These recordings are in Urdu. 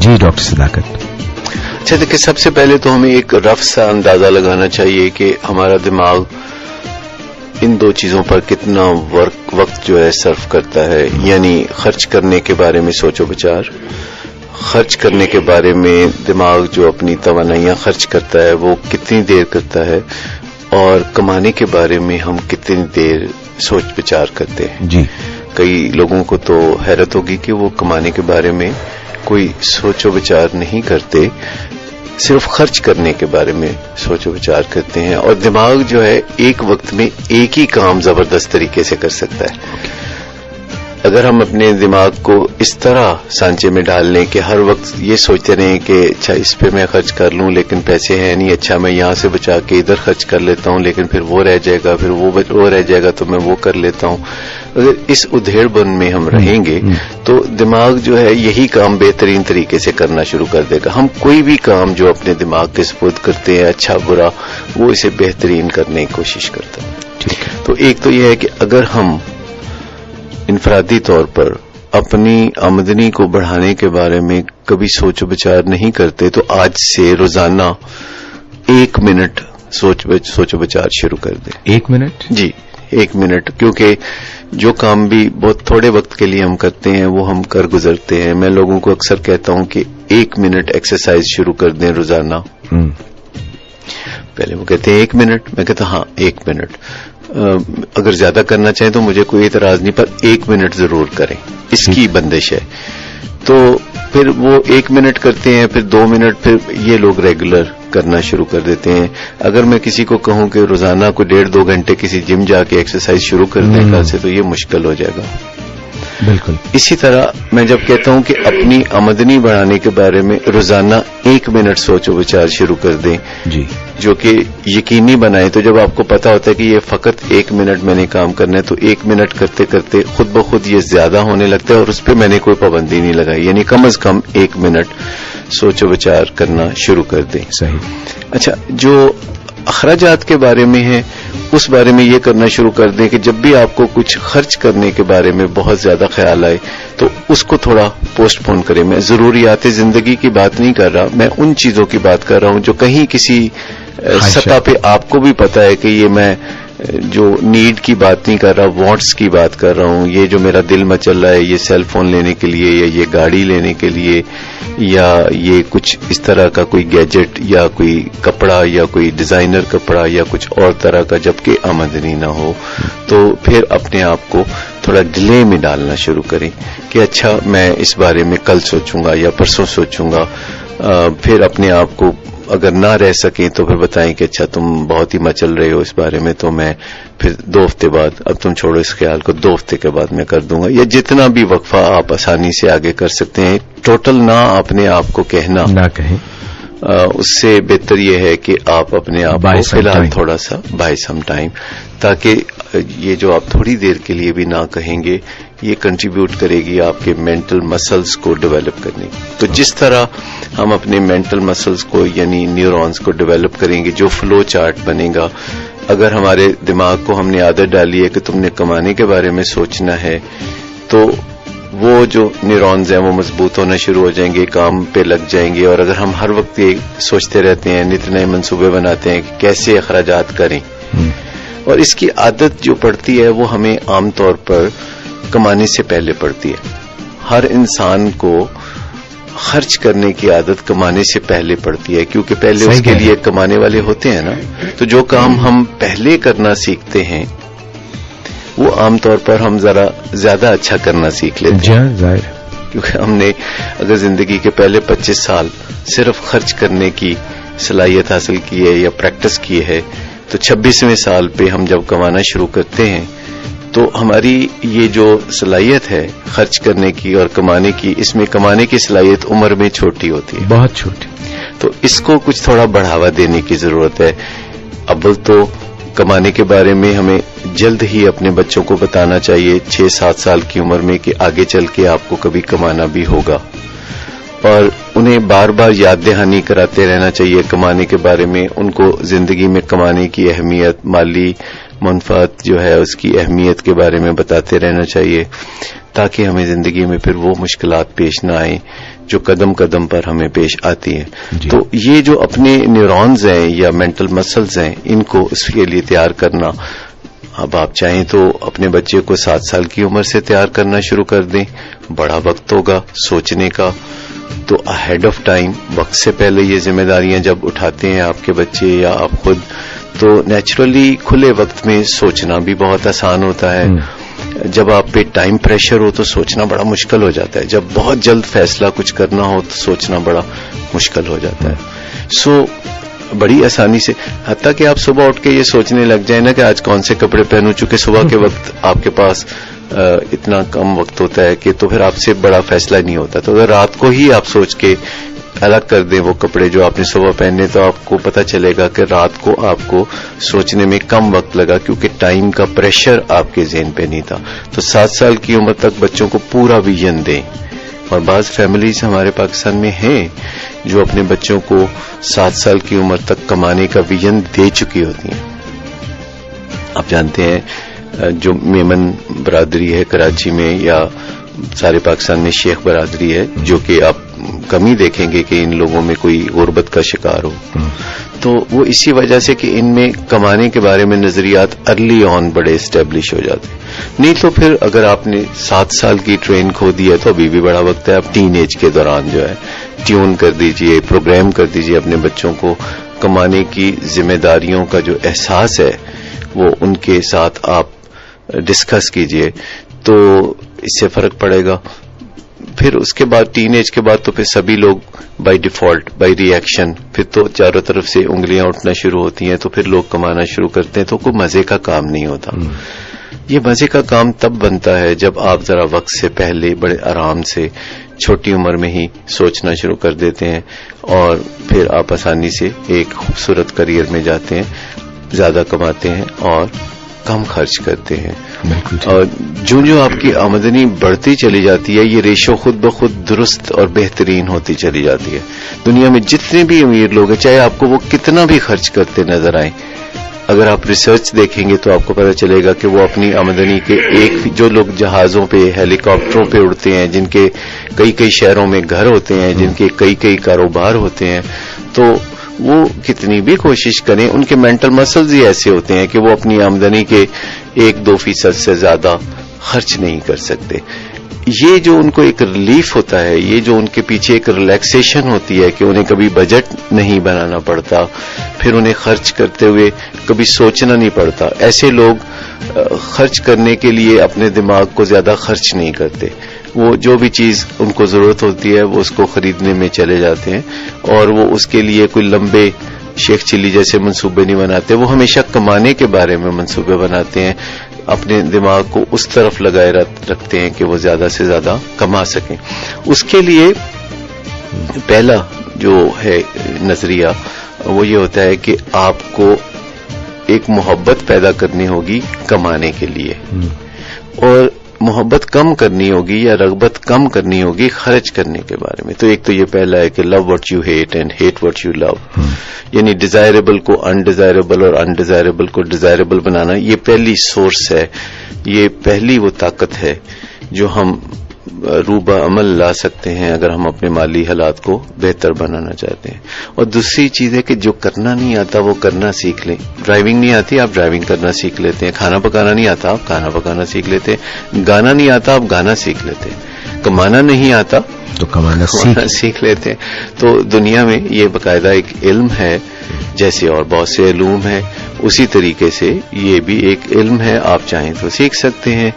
جی ڈاکٹر صداقت. اچھا دیکھیں، سب سے پہلے تو ہمیں ایک رف سا اندازہ لگانا چاہیے کہ ہمارا دماغ ان دو چیزوں پر کتنا وقت جو ہے صرف کرتا ہے. یعنی خرچ کرنے کے بارے میں سوچ و بچار، خرچ کرنے کے بارے میں دماغ جو اپنی توانائیاں خرچ کرتا ہے وہ کتنی دیر کرتا ہے، اور کمانے کے بارے میں ہم کتنی دیر سوچ بچار کرتے ہیں. جی کئی لوگوں کو تو حیرت ہوگی کہ وہ کمانے کے بارے میں کوئی سوچ و بچار نہیں کرتے، صرف خرچ کرنے کے بارے میں سوچ و بچار کرتے ہیں. اور دماغ جو ہے ایک وقت میں ایک ہی کام زبردست طریقے سے کر سکتا ہے. اگر ہم اپنے دماغ کو اس طرح سانچے میں ڈال لیں کہ ہر وقت یہ سوچتے رہیں کہ اچھا اس پہ میں خرچ کر لوں لیکن پیسے ہیں نہیں، اچھا میں یہاں سے بچا کے ادھر خرچ کر لیتا ہوں لیکن پھر وہ رہ جائے گا، پھر وہ رہ جائے گا تو میں وہ کر لیتا ہوں. اگر اس ادھیڑ بن میں ہم رہیں گے تو دماغ جو ہے یہی کام بہترین طریقے سے کرنا شروع کر دے گا. ہم کوئی بھی کام جو اپنے دماغ کے سپرد کرتے ہیں، اچھا برا، وہ اسے بہترین کرنے کی کوشش کرتا ہے. تو ایک تو یہ ہے کہ اگر ہم انفرادی طور پر اپنی آمدنی کو بڑھانے کے بارے میں کبھی سوچ و بچار نہیں کرتے تو آج سے روزانہ 1 منٹ سوچ و بچار شروع کر دیں. 1 منٹ؟ جی 1 منٹ، کیونکہ جو کام بھی بہت تھوڑے وقت کے لیے ہم کرتے ہیں وہ ہم کر گزرتے ہیں. میں لوگوں کو اکثر کہتا ہوں کہ 1 منٹ ایکسرسائز شروع کر دیں روزانہ. پہلے وہ کہتے ہیں 1 منٹ، میں کہتا ہاں 1 منٹ. اگر زیادہ کرنا چاہیں تو مجھے کوئی اعتراض نہیں، پر 1 منٹ ضرور کریں، اس کی بندش ہے. تو پھر وہ 1 منٹ کرتے ہیں، پھر 2 منٹ، پھر یہ لوگ ریگولر کرنا شروع کر دیتے ہیں. اگر میں کسی کو کہوں کہ روزانہ کو 1.5-2 گھنٹے کسی جم جا کے ایکسرسائز شروع کر دیں کل سے، تو یہ مشکل ہو جائے گا. بالکل. اسی طرح میں جب کہتا ہوں کہ اپنی آمدنی بڑھانے کے بارے میں روزانہ 1 منٹ سوچ و بچار شروع کر دیں، جی، جو کہ یقینی بنائیں. تو جب آپ کو پتا ہوتا ہے کہ یہ فقط 1 منٹ میں نے کام کرنا ہے تو 1 منٹ کرتے کرتے خود بخود یہ زیادہ ہونے لگتا ہے، اور اس پہ میں نے کوئی پابندی نہیں لگائی. یعنی کم از کم 1 منٹ سوچ و بچار کرنا شروع کر دیں. صحیح. اچھا، جو اخراجات کے بارے میں ہے اس بارے میں یہ کرنا شروع کر دیں کہ جب بھی آپ کو کچھ خرچ کرنے کے بارے میں بہت زیادہ خیال آئے تو اس کو تھوڑا پوسٹ پون کریں. میں ضروریات زندگی کی بات نہیں کر رہا، میں ان چیزوں کی بات کر رہا ہوں جو کہیں کسی سطح پہ آپ کو بھی پتا ہے کہ یہ میں جو نیڈ کی بات نہیں کر رہا، وانٹس کی بات کر رہا ہوں. یہ جو میرا دل مچل رہا ہے یہ سیل فون لینے کے لیے یا یہ گاڑی لینے کے لیے یا یہ کچھ اس طرح کا کوئی گیجٹ یا کوئی کپڑا یا کوئی ڈیزائنر کپڑا یا کچھ اور طرح کا، جبکہ آمدنی نہ ہو تو پھر اپنے آپ کو تھوڑا ڈیلے میں ڈالنا شروع کریں کہ اچھا میں اس بارے میں کل سوچوں گا یا پرسوں سوچوں گا. پھر اپنے آپ کو اگر نہ رہ سکیں تو پھر بتائیں کہ اچھا تم بہت ہی مچل رہے ہو اس بارے میں، تو میں پھر 2 ہفتے بعد، اب تم چھوڑو اس خیال کو، 2 ہفتے کے بعد میں کر دوں گا. یا جتنا بھی وقفہ آپ آسانی سے آگے کر سکتے ہیں. ٹوٹل نہ اپنے آپ کو کہنا، نہ کہیں، اس سے بہتر یہ ہے کہ آپ اپنے آپ کو فی الحال تھوڑا سا بائی سم ٹائم، تاکہ یہ جو آپ تھوڑی دیر کے لیے بھی نہ کہیں گے یہ کنٹریبیوٹ کرے گی آپ کے مینٹل مسلز کو ڈیولپ کرنے کی. تو جس طرح ہم اپنے مینٹل مسلز کو یعنی نیورونز کو ڈیولپ کریں گے، جو فلو چارٹ بنے گا، اگر ہمارے دماغ کو ہم نے عادت ڈالی ہے کہ تم نے کمانے کے بارے میں سوچنا ہے تو وہ جو نیورونز ہیں وہ مضبوط ہونا شروع ہو جائیں گے، کام پہ لگ جائیں گے. اور اگر ہم ہر وقت یہ سوچتے رہتے ہیں، نت نئے منصوبے بناتے ہیں کہ کیسے اخراجات کریں، اور اس کی عادت جو پڑتی ہے وہ ہمیں عام طور پر کمانے سے پہلے پڑتی ہے. ہر انسان کو خرچ کرنے کی عادت کمانے سے پہلے پڑتی ہے، کیونکہ پہلے اس کے لیے کمانے والے ہوتے ہیں نا. تو جو کام ہم پہلے کرنا سیکھتے ہیں وہ عام طور پر ہم ذرا زیادہ اچھا کرنا سیکھ لیتے ہیں. ظاہر، کیونکہ ہم نے اگر زندگی کے پہلے 25 سال صرف خرچ کرنے کی صلاحیت حاصل کی ہے یا پریکٹس کی ہے، تو 26ویں سال پہ ہم جب کمانا شروع کرتے ہیں تو ہماری یہ جو صلاحیت ہے خرچ کرنے کی اور کمانے کی، اس میں کمانے کی صلاحیت عمر میں چھوٹی ہوتی ہے، بہت چھوٹی. تو اس کو کچھ تھوڑا بڑھاوا دینے کی ضرورت ہے. اول تو کمانے کے بارے میں ہمیں جلد ہی اپنے بچوں کو بتانا چاہیے 6-7 سال کی عمر میں کہ آگے چل کے آپ کو کبھی کمانا بھی ہوگا، اور انہیں بار بار یاد دہانی کراتے رہنا چاہیے کمانے کے بارے میں. ان کو زندگی میں کمانے کی اہمیت، مالی منفعت جو ہے اس کی اہمیت کے بارے میں بتاتے رہنا چاہیے تاکہ ہمیں زندگی میں پھر وہ مشکلات پیش نہ آئیں جو قدم قدم پر ہمیں پیش آتی ہیں. تو یہ جو اپنے نیورونز ہیں یا مینٹل مسلز ہیں ان کو اس کے لیے تیار کرنا، اب آپ چاہیں تو اپنے بچے کو 7 سال کی عمر سے تیار کرنا شروع کر دیں. بڑا وقت ہوگا سوچنے کا، تو اہیڈ آف ٹائم، وقت سے پہلے یہ ذمہ داریاں جب اٹھاتے ہیں آپ کے بچے یا آپ خود، تو نیچرلی کھلے وقت میں سوچنا بھی بہت آسان ہوتا ہے. جب آپ پہ ٹائم پریشر ہو تو سوچنا بڑا مشکل ہو جاتا ہے. جب بہت جلد فیصلہ کچھ کرنا ہو تو سوچنا بڑا مشکل ہو جاتا ہے. سو بڑی آسانی سے، حتیٰ کہ آپ صبح اٹھ کے یہ سوچنے لگ جائیں نا کہ آج کون سے کپڑے پہنوں، چونکہ صبح کے وقت آپ کے پاس اتنا کم وقت ہوتا ہے کہ تو پھر آپ سے بڑا فیصلہ نہیں ہوتا. تو اگر رات کو ہی آپ سوچ کے الگ کر دیں وہ کپڑے جو آپ نے صبح پہننے، تو آپ کو پتہ چلے گا کہ رات کو آپ کو سوچنے میں کم وقت لگا کیونکہ ٹائم کا پریشر آپ کے ذہن پہ نہیں تھا. تو 7 سال کی عمر تک بچوں کو پورا ویژن دیں. اور بعض فیملیز ہمارے پاکستان میں ہیں جو اپنے بچوں کو 7 سال کی عمر تک کمانے کا ویژن دے چکی ہوتی ہیں. آپ جانتے ہیں جو میمن برادری ہے کراچی میں یا سارے پاکستان میں شیخ برادری ہے، جو کہ آپ کم ہی دیکھیں گے کہ ان لوگوں میں کوئی غربت کا شکار ہو. تو وہ اسی وجہ سے کہ ان میں کمانے کے بارے میں نظریات ارلی آن بڑے اسٹیبلش ہو جاتے ہیں. نہیں تو پھر اگر آپ نے 7 سال کی ٹرین کھو دی ہے تو ابھی بھی بڑا وقت ہے. آپ ٹین ایج کے دوران جو ہے ٹیون کر دیجئے، پروگرام کر دیجئے اپنے بچوں کو. کمانے کی ذمہ داریوں کا جو احساس ہے وہ ان کے ساتھ آپ ڈسکس کیجئے تو اس سے فرق پڑے گا. پھر اس کے بعد ٹین ایج کے بعد تو پھر سبھی لوگ by default, by reaction, پھر تو چاروں طرف سے انگلیاں اٹھنا شروع ہوتی ہیں، تو پھر لوگ کمانا شروع کرتے ہیں. تو کوئی مزے کا کام نہیں ہوتا. یہ مزے کا کام تب بنتا ہے جب آپ ذرا وقت سے پہلے بڑے آرام سے چھوٹی عمر میں ہی سوچنا شروع کر دیتے ہیں اور پھر آپ آسانی سے ایک خوبصورت کریئر میں جاتے ہیں، زیادہ کماتے ہیں اور کم خرچ کرتے ہیں. اور جو آپ کی آمدنی بڑھتی چلی جاتی ہے یہ ریشو خود بخود درست اور بہترین ہوتی چلی جاتی ہے. دنیا میں جتنے بھی امیر لوگ ہیں چاہے آپ کو وہ کتنا بھی خرچ کرتے نظر آئیں، اگر آپ ریسرچ دیکھیں گے تو آپ کو پتہ چلے گا کہ وہ اپنی آمدنی کے جو لوگ جہازوں پہ ہیلی کاپٹروں پہ اڑتے ہیں، جن کے کئی شہروں میں گھر ہوتے ہیں، جن کے کئی کاروبار ہوتے ہیں، تو وہ کتنی بھی کوشش کریں ان کے مینٹل مسلز ہی ایسے ہوتے ہیں کہ وہ اپنی آمدنی کے 1-2% سے زیادہ خرچ نہیں کر سکتے. یہ جو ان کو ایک ریلیف ہوتا ہے، یہ جو ان کے پیچھے ایک ریلیکسیشن ہوتی ہے کہ انہیں کبھی بجٹ نہیں بنانا پڑتا، پھر انہیں خرچ کرتے ہوئے کبھی سوچنا نہیں پڑتا. ایسے لوگ خرچ کرنے کے لیے اپنے دماغ کو زیادہ خرچ نہیں کرتے. وہ جو بھی چیز ان کو ضرورت ہوتی ہے وہ اس کو خریدنے میں چلے جاتے ہیں اور وہ اس کے لیے کوئی لمبے شیخ چلی جیسے منصوبے نہیں بناتے. وہ ہمیشہ کمانے کے بارے میں منصوبے بناتے ہیں، اپنے دماغ کو اس طرف لگائے رکھتے ہیں کہ وہ زیادہ سے زیادہ کما سکیں. اس کے لیے پہلا جو ہے نظریہ وہ یہ ہوتا ہے کہ آپ کو ایک محبت پیدا کرنی ہوگی کمانے کے لیے، اور محبت کم کرنی ہوگی یا رغبت کم کرنی ہوگی خرچ کرنے کے بارے میں. تو ایک تو یہ پہلا ہے کہ love what you hate and hate what you love, یعنی ڈیزائربل کو انڈیزائربل اور انڈیزائربل کو ڈیزائربل بنانا. یہ پہلی سورس ہے، یہ پہلی وہ طاقت ہے جو ہم روبہ عمل لا سکتے ہیں اگر ہم اپنے مالی حالات کو بہتر بنانا چاہتے ہیں. اور دوسری چیز ہے کہ جو کرنا نہیں آتا وہ کرنا سیکھ لیں. ڈرائیونگ نہیں آتی آپ ڈرائیونگ کرنا سیکھ لیتے ہیں، کھانا پکانا نہیں آتا آپ کھانا پکانا سیکھ لیتے ہیں، گانا نہیں آتا آپ گانا سیکھ لیتے ہیں، کمانا نہیں آتا تو کمانا سیکھ لیتے ہیں. تو دنیا میں یہ باقاعدہ ایک علم ہے، جیسے اور بہت سے علوم ہیں اسی طریقے سے یہ بھی ایک علم ہے. آپ چاہیں تو سیکھ سکتے ہیں،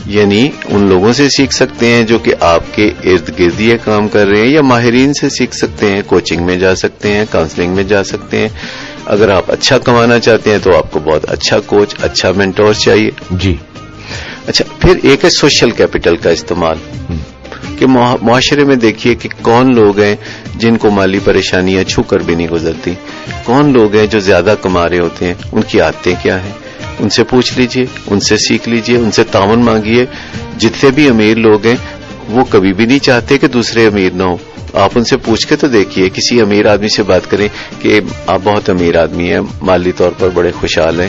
یعنی ان لوگوں سے سیکھ سکتے ہیں جو کہ آپ کے ارد گرد یہ کام کر رہے ہیں، یا ماہرین سے سیکھ سکتے ہیں، کوچنگ میں جا سکتے ہیں، کاؤنسلنگ میں جا سکتے ہیں. اگر آپ اچھا کمانا چاہتے ہیں تو آپ کو بہت اچھا کوچ، اچھا مینٹور چاہیے. جی اچھا، پھر ایک ہے سوشل کیپٹل کا استعمال، کہ معاشرے میں دیکھیے کہ کون لوگ ہیں جن کو مالی پریشانیاں چھو کر بھی نہیں گزرتی، کون لوگ ہیں جو زیادہ کما رہے ہوتے ہیں، ان کی عادتیں کیا ہیں، ان سے پوچھ لیجئے، ان سے سیکھ لیجئے، ان سے تعاون مانگیے. جتنے بھی امیر لوگ ہیں وہ کبھی بھی نہیں چاہتے کہ دوسرے امیر نہ ہو. آپ ان سے پوچھ کے تو دیکھیے، کسی امیر آدمی سے بات کریں کہ آپ بہت امیر آدمی ہیں، مالی طور پر بڑے خوشحال ہیں،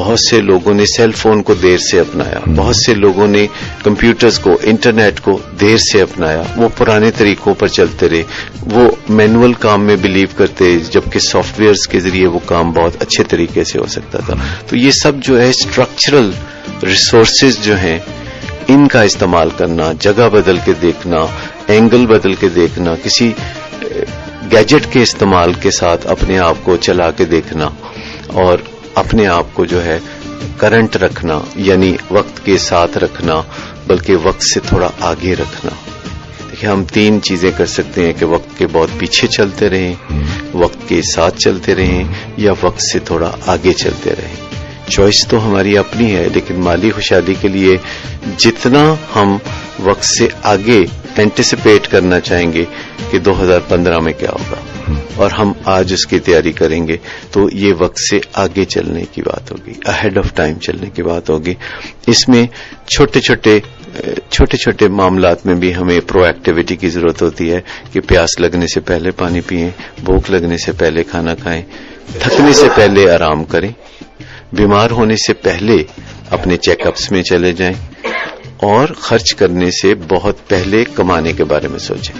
بہت سے لوگوں نے سیل فون کو دیر سے اپنایا، بہت سے لوگوں نے کمپیوٹرز کو، انٹرنیٹ کو دیر سے اپنایا، وہ پرانے طریقوں پر چلتے رہے، وہ مینول کام میں بلیو کرتے جبکہ سافٹ ویئرز کے ذریعے وہ کام بہت اچھے طریقے سے ہو سکتا تھا. تو یہ سب جو ہے اسٹرکچرل ریسورسز جو ہیں ان کا استعمال کرنا، جگہ بدل کے دیکھنا، اینگل بدل کے دیکھنا، کسی گیجٹ کے استعمال کے ساتھ اپنے آپ کو چلا کے دیکھنا اور اپنے آپ کو جو ہے کرنٹ رکھنا، یعنی وقت کے ساتھ رکھنا بلکہ وقت سے تھوڑا آگے رکھنا. دیکھیں ہم 3 چیزیں کر سکتے ہیں کہ وقت کے بہت پیچھے چلتے رہیں، وقت کے ساتھ چلتے رہیں یا وقت سے تھوڑا آگے چلتے رہیں. چوائس تو ہماری اپنی ہے، لیکن مالی خوشحالی کے لیے جتنا ہم وقت سے آگے اینٹیسپیٹ کرنا چاہیں گے کہ 2015 میں کیا ہوگا اور ہم آج اس کی تیاری کریں گے تو یہ وقت سے آگے چلنے کی بات ہوگی، اہیڈ آف ٹائم چلنے کی بات ہوگی. اس میں چھوٹے چھوٹے معاملات میں بھی ہمیں پرو ایکٹیویٹی کی ضرورت ہوتی ہے کہ پیاس لگنے سے پہلے پانی پئیں، بھوک لگنے سے پہلے کھانا کھائیں، تھکنے سے پہلے آرام کریں، بیمار ہونے سے پہلے اپنے چیک اپس میں چلے جائیں اور خرچ کرنے سے بہت پہلے کمانے کے بارے میں سوچیں.